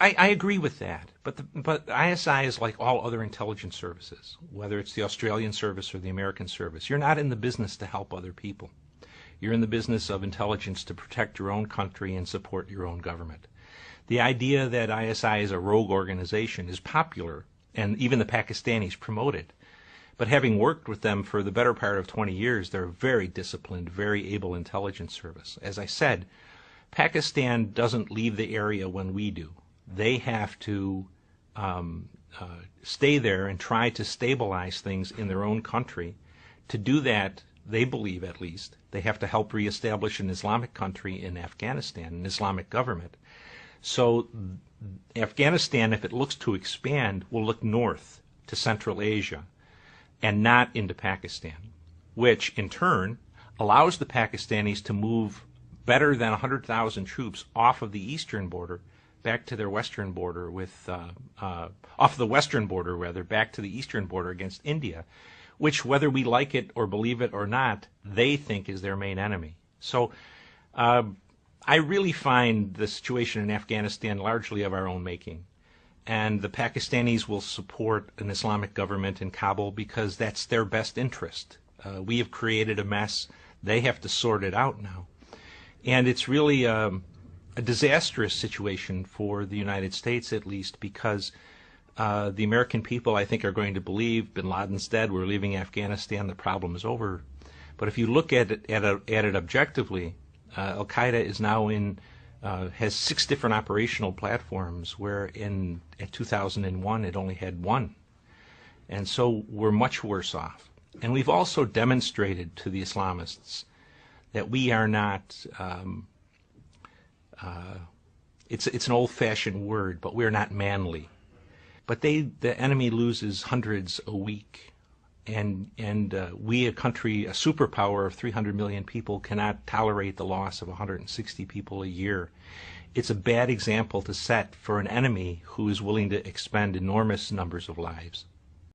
I agree with that, but ISI is like all other intelligence services, whether it's the Australian service or the American service. You're not in the business to help other people. You're in the business of intelligence to protect your own country and support your own government. The idea that ISI is a rogue organization is popular, and even the Pakistanis promote it. But having worked with them for the better part of 20 years, they're a very disciplined, very able intelligence service. As I said, Pakistan doesn't leave the area when we do. They have to stay there and try to stabilize things in their own country. To do that, they believe at least, they have to help reestablish an Islamic country in Afghanistan, an Islamic government. So Afghanistan, if it looks to expand, will look north to Central Asia and not into Pakistan, which in turn allows the Pakistanis to move better than 100,000 troops off of the eastern border back to their western border off the western border rather, back to the eastern border against India, which, whether we like it or believe it or not, they think is their main enemy. So I really find the situation in Afghanistan largely of our own making. And the Pakistanis will support an Islamic government in Kabul because that's their best interest. We have created a mess. They have to sort it out now. And it's really a disastrous situation for the United States, at least, because the American people, I think, are going to believe bin Laden's dead, we're leaving Afghanistan, the problem is over. But if you look at it objectively, Al-Qaeda is now has 6 different operational platforms, where at 2001 it only had 1. And so we're much worse off. And we've also demonstrated to the Islamists that we are not, it's an old-fashioned word, but we're not manly. But the enemy loses hundreds a week, and we, a country, a superpower of 300 million people, cannot tolerate the loss of 160 people a year. It's a bad example to set for an enemy who is willing to expend enormous numbers of lives.